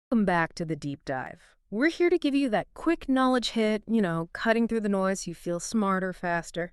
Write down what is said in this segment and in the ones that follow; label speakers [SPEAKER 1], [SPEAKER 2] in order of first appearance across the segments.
[SPEAKER 1] Welcome back to the deep dive. We're here to give you that quick knowledge hit, cutting through the noise so you feel smarter, faster.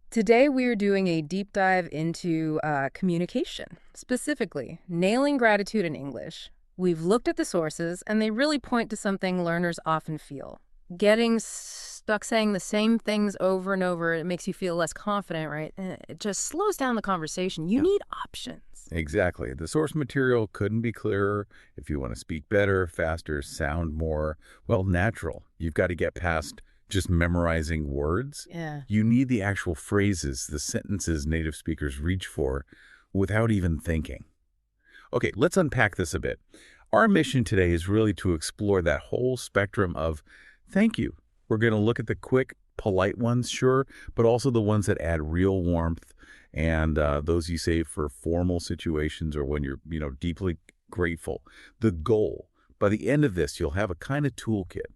[SPEAKER 1] Today, we are doing a deep dive into communication, specifically nailing gratitude in English. We've looked at the sources, and they really point to something learners often feel. Getting stuck saying the same things over and over, it makes you feel less confident, right? And it just slows down the conversation. You
[SPEAKER 2] Yeah.
[SPEAKER 1] need options.
[SPEAKER 2] Exactly. The source material couldn't be clearer. If you want to speak better, faster, sound more, well, natural, you've got to get past just memorizing words.
[SPEAKER 1] Yeah.
[SPEAKER 2] You need the actual phrases, the sentences native speakers reach for without even thinking. Okay, let's unpack this a bit. Our mission today is really to explore that whole spectrum of thank you. We're going to look at the quick, polite ones, sure, but also the ones that add real warmth and those you save for formal situations or when you're, deeply grateful. The goal, by the end of this, you'll have a kind of toolkit.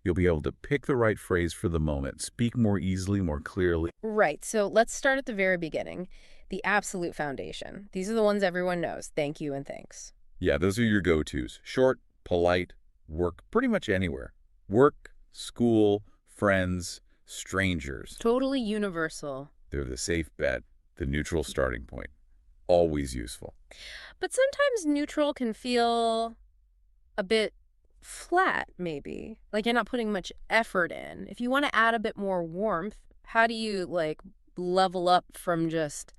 [SPEAKER 2] You'll be able to pick the right phrase for the moment, speak more easily, more clearly.
[SPEAKER 1] Right. So let's start at the very beginning. The absolute foundation. These are the ones everyone knows. Thank you and thanks.
[SPEAKER 2] Yeah, those are your go-tos. Short, polite, work pretty much anywhere. Work, school, friends, strangers.
[SPEAKER 1] Totally universal.
[SPEAKER 2] They're the safe bet, the neutral starting point. Always useful.
[SPEAKER 1] But sometimes neutral can feel a bit flat, maybe. Like you're not putting much effort in. If you want to add a bit more warmth, how do you, level up from just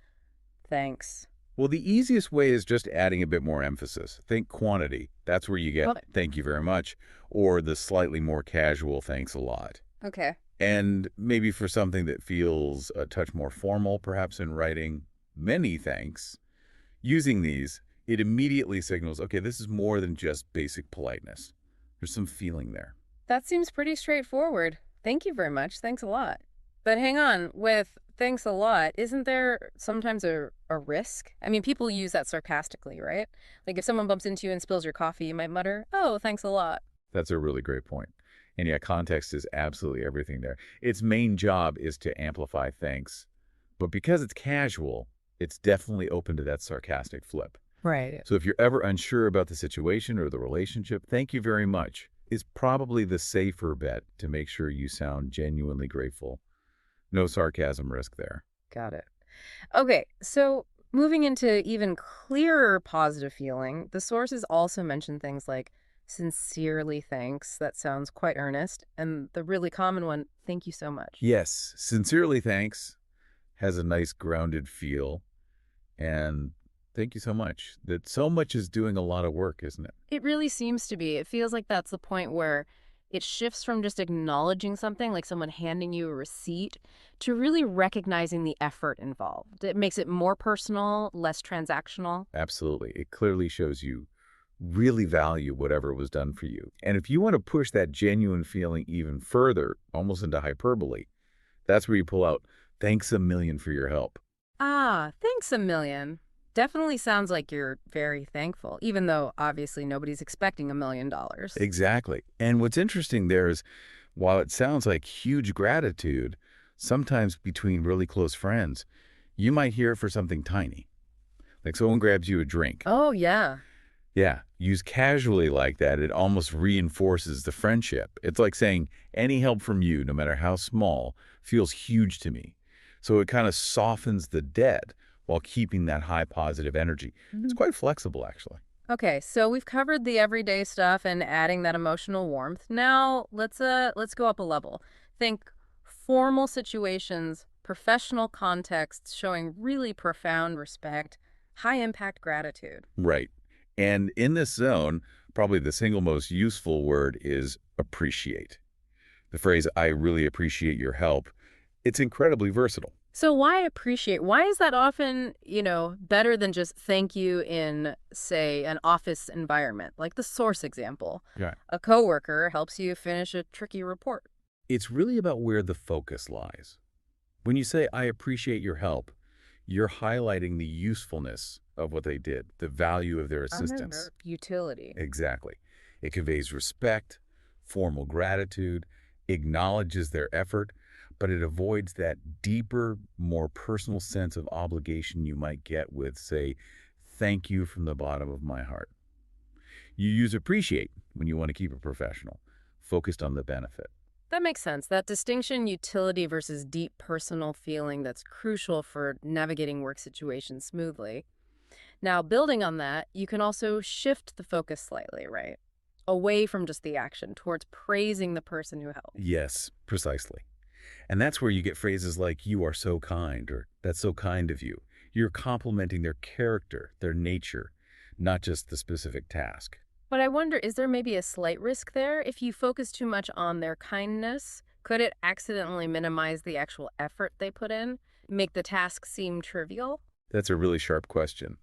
[SPEAKER 1] thanks?
[SPEAKER 2] Well, the easiest way is just adding a bit more emphasis. Think quantity. That's where you get
[SPEAKER 1] Okay.
[SPEAKER 2] thank you very much, or the slightly more casual thanks a lot.
[SPEAKER 1] Okay.
[SPEAKER 2] And maybe for something that feels a touch more formal, perhaps in writing many thanks, using these, it immediately signals, okay, this is more than just basic politeness. There's some feeling there.
[SPEAKER 1] That seems pretty straightforward. Thank you very much. Thanks a lot. But hang on, with thanks a lot, isn't there sometimes a risk? I mean, people use that sarcastically, right? Like if someone bumps into you and spills your coffee, you might mutter, oh, thanks a lot.
[SPEAKER 2] That's a really great point. And yeah, context is absolutely everything there. Its main job is to amplify thanks. But because it's casual, it's definitely open to that sarcastic flip.
[SPEAKER 1] Right.
[SPEAKER 2] So if you're ever unsure about the situation or the relationship, thank you very much is probably the safer bet to make sure you sound genuinely grateful. No sarcasm risk there.
[SPEAKER 1] Got it. Okay, so moving into even clearer positive feeling, the sources also mention things like sincerely thanks. That sounds quite earnest. And the really common one, thank you so much.
[SPEAKER 2] Yes, sincerely thanks has a nice grounded feel. And thank you so much. That so much is doing a lot of work, isn't it?
[SPEAKER 1] It really seems to be. It feels like that's the point where it shifts from just acknowledging something, like someone handing you a receipt, to really recognizing the effort involved. It makes it more personal, less transactional.
[SPEAKER 2] Absolutely. It clearly shows you really value whatever was done for you. And if you want to push that genuine feeling even further, almost into hyperbole, that's where you pull out, thanks a million for your help.
[SPEAKER 1] Ah, thanks a million. Definitely sounds like you're very thankful, even though obviously nobody's expecting $1 million.
[SPEAKER 2] Exactly. And what's interesting there is, while it sounds like huge gratitude, sometimes between really close friends, you might hear it for something tiny. Like someone grabs you a drink.
[SPEAKER 1] Oh, yeah.
[SPEAKER 2] Yeah, used casually like that, it almost reinforces the friendship. It's like saying, any help from you, no matter how small, feels huge to me. So it kind of softens the debt while keeping that high positive energy. It's quite flexible, actually.
[SPEAKER 1] Okay, so we've covered the everyday stuff and adding that emotional warmth. Now, let's go up a level. Think formal situations, professional contexts showing really profound respect, high impact gratitude.
[SPEAKER 2] Right. And in this zone, probably the single most useful word is appreciate. The phrase, I really appreciate your help, it's incredibly versatile.
[SPEAKER 1] So why appreciate? Why is that often, better than just thank you in, say, an office environment, like the source example?
[SPEAKER 2] Yeah.
[SPEAKER 1] A coworker helps you finish a tricky report.
[SPEAKER 2] It's really about where the focus lies. When you say, I appreciate your help, you're highlighting the usefulness of what they did, the value of their assistance.
[SPEAKER 1] Utility.
[SPEAKER 2] Exactly. It conveys respect, formal gratitude, acknowledges their effort, but it avoids that deeper, more personal sense of obligation you might get with, say, thank you from the bottom of my heart. You use appreciate when you want to keep it professional, focused on the benefit.
[SPEAKER 1] That makes sense. That distinction, utility versus deep personal feeling, that's crucial for navigating work situations smoothly. Now, building on that, you can also shift the focus slightly, right? Away from just the action, towards praising the person who helped.
[SPEAKER 2] Yes, precisely. And that's where you get phrases like, you are so kind, or that's so kind of you. You're complimenting their character, their nature, not just the specific task.
[SPEAKER 1] But I wonder, is there maybe a slight risk there? If you focus too much on their kindness, could it accidentally minimize the actual effort they put in? Make the task seem trivial?
[SPEAKER 2] That's a really sharp question.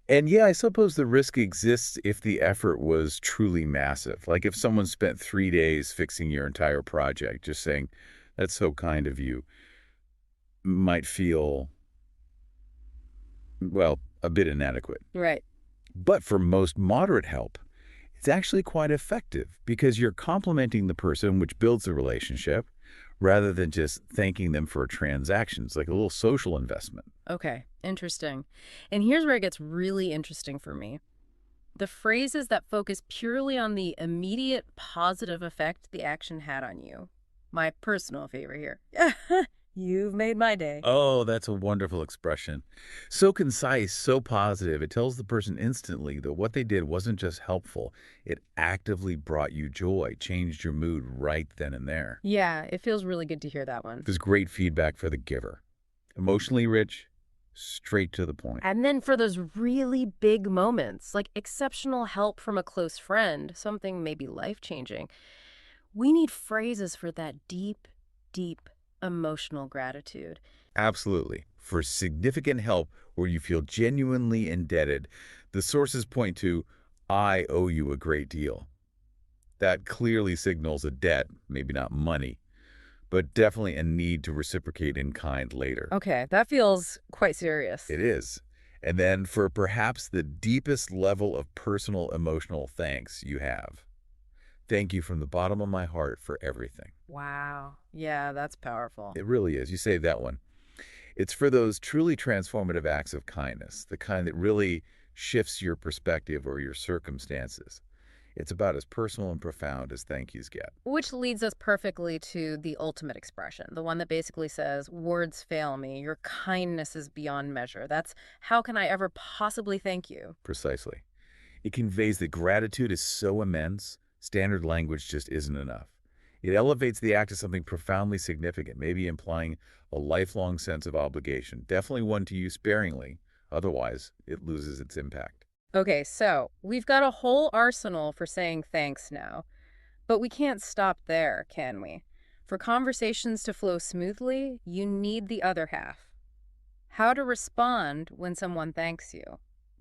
[SPEAKER 2] And yeah, I suppose the risk exists if the effort was truly massive. Like if someone spent 3 days fixing your entire project, just saying, that's so kind of you, might feel, well, a bit inadequate.
[SPEAKER 1] Right.
[SPEAKER 2] But for most moderate help, it's actually quite effective because you're complimenting the person, which builds the relationship, rather than just thanking them for transactions, like a little social investment.
[SPEAKER 1] Okay, interesting. And here's where it gets really interesting for me. The phrases that focus purely on the immediate positive effect the action had on you. My personal favorite here. You've made my day.
[SPEAKER 2] Oh, that's a wonderful expression. So concise, so positive. It tells the person instantly that what they did wasn't just helpful. It actively brought you joy, changed your mood right then and there.
[SPEAKER 1] Yeah, it feels really good to hear that one.
[SPEAKER 2] There's great feedback for the giver. Emotionally rich, straight to the point.
[SPEAKER 1] And then for those really big moments, like exceptional help from a close friend, something maybe life-changing, we need phrases for that deep, deep emotional gratitude.
[SPEAKER 2] Absolutely. For significant help where you feel genuinely indebted, the sources point to, I owe you a great deal. That clearly signals a debt, maybe not money, but definitely a need to reciprocate in kind later.
[SPEAKER 1] Okay, that feels quite serious.
[SPEAKER 2] It is. And then for perhaps the deepest level of personal emotional thanks you have. Thank you from the bottom of my heart for everything.
[SPEAKER 1] Wow. Yeah, that's powerful.
[SPEAKER 2] It really is. You say that one. It's for those truly transformative acts of kindness, the kind that really shifts your perspective or your circumstances. It's about as personal and profound as thank yous get.
[SPEAKER 1] Which leads us perfectly to the ultimate expression, the one that basically says, words fail me, your kindness is beyond measure. That's how can I ever possibly thank you?
[SPEAKER 2] Precisely. It conveys that gratitude is so immense, standard language just isn't enough. It elevates the act to something profoundly significant, maybe implying a lifelong sense of obligation, definitely one to use sparingly, otherwise it loses its impact.
[SPEAKER 1] Okay, so we've got a whole arsenal for saying thanks now, but we can't stop there, can we? For conversations to flow smoothly, you need the other half. How to respond when someone thanks you.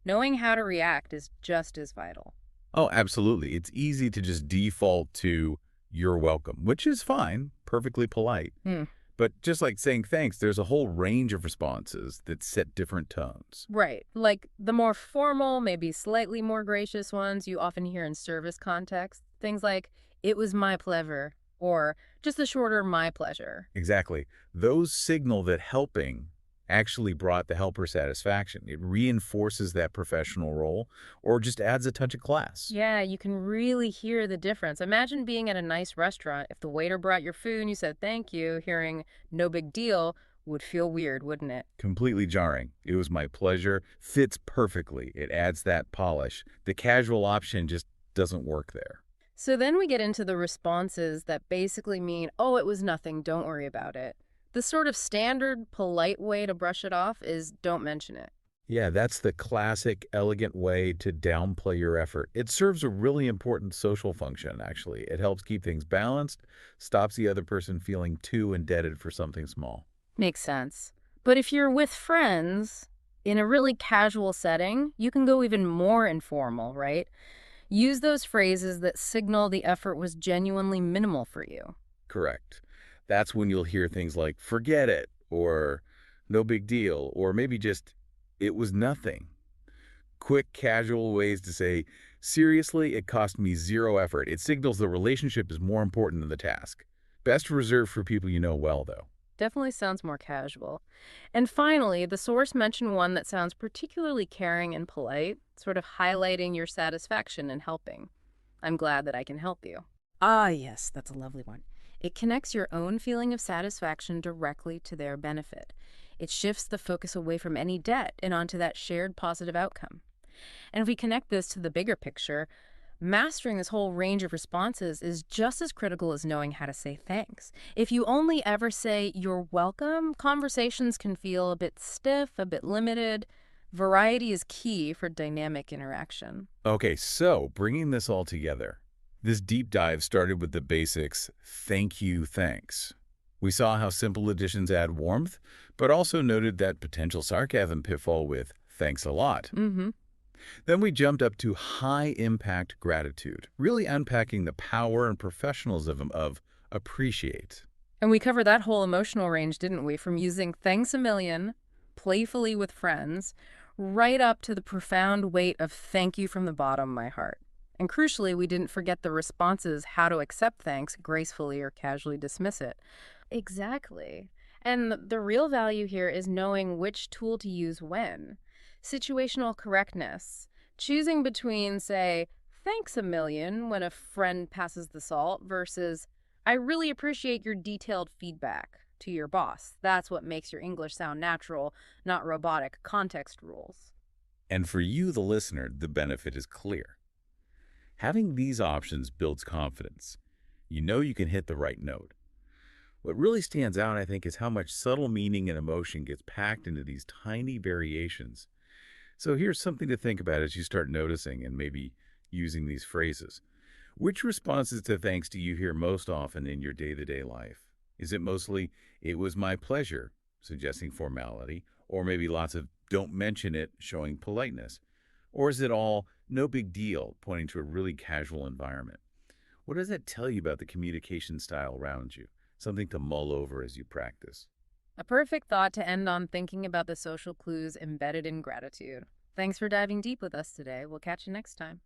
[SPEAKER 1] Knowing how to react is just as vital.
[SPEAKER 2] Oh, absolutely. It's easy to just default to you're welcome, which is fine, perfectly polite.
[SPEAKER 1] Hmm.
[SPEAKER 2] But just like saying thanks, there's a whole range of responses that set different tones.
[SPEAKER 1] Right. Like the more formal, maybe slightly more gracious ones you often hear in service contexts. Things like, it was my pleasure, or just the shorter my pleasure.
[SPEAKER 2] Exactly. Those signal that helping actually brought the helper satisfaction. It reinforces that professional role or just adds a touch of class.
[SPEAKER 1] Yeah, you can really hear the difference. Imagine being at a nice restaurant. If the waiter brought your food and you said thank you, hearing no big deal would feel weird, wouldn't it?
[SPEAKER 2] Completely jarring. It was my pleasure. Fits perfectly. It adds that polish. The casual option just doesn't work there.
[SPEAKER 1] So then we get into the responses that basically mean, oh, it was nothing, don't worry about it. The sort of standard, polite way to brush it off is don't mention it.
[SPEAKER 2] Yeah, that's the classic, elegant way to downplay your effort. It serves a really important social function, actually. It helps keep things balanced, stops the other person feeling too indebted for something small.
[SPEAKER 1] Makes sense. But if you're with friends, in a really casual setting, you can go even more informal, right? Use those phrases that signal the effort was genuinely minimal for you.
[SPEAKER 2] Correct. That's when you'll hear things like, forget it, or no big deal, or maybe just, it was nothing. Quick, casual ways to say, seriously, it cost me zero effort. It signals the relationship is more important than the task. Best reserved for people you know well, though.
[SPEAKER 1] Definitely sounds more casual. And finally, the source mentioned one that sounds particularly caring and polite, sort of highlighting your satisfaction in helping. I'm glad that I can help you. Ah, yes, that's a lovely one. It connects your own feeling of satisfaction directly to their benefit. It shifts the focus away from any debt and onto that shared positive outcome. And if we connect this to the bigger picture, mastering this whole range of responses is just as critical as knowing how to say thanks. If you only ever say you're welcome, conversations can feel a bit stiff, a bit limited. Variety is key for dynamic interaction.
[SPEAKER 2] Okay, so bringing this all together, this deep dive started with the basics, thank you, thanks. We saw how simple additions add warmth, but also noted that potential sarcasm pitfall with thanks a lot.
[SPEAKER 1] Mm-hmm.
[SPEAKER 2] Then we jumped up to high-impact gratitude, really unpacking the power and professionalism of appreciate.
[SPEAKER 1] And we covered that whole emotional range, didn't we? From using thanks a million, playfully with friends, right up to the profound weight of thank you from the bottom of my heart. And crucially, we didn't forget the responses, how to accept thanks gracefully or casually dismiss it. Exactly. And the real value here is knowing which tool to use when. Situational correctness. Choosing between, say, thanks a million when a friend passes the salt versus, I really appreciate your detailed feedback to your boss. That's what makes your English sound natural, not robotic context rules.
[SPEAKER 2] And for you, the listener, the benefit is clear. Having these options builds confidence. You know you can hit the right note. What really stands out, I think, is how much subtle meaning and emotion gets packed into these tiny variations. So here's something to think about as you start noticing and maybe using these phrases. Which responses to thanks do you hear most often in your day-to-day life? Is it mostly, it was my pleasure, suggesting formality, or maybe lots of don't mention it, showing politeness? Or is it all no big deal, pointing to a really casual environment? What does that tell you about the communication style around you? Something to mull over as you practice.
[SPEAKER 1] A perfect thought to end on, thinking about the social clues embedded in gratitude. Thanks for diving deep with us today. We'll catch you next time.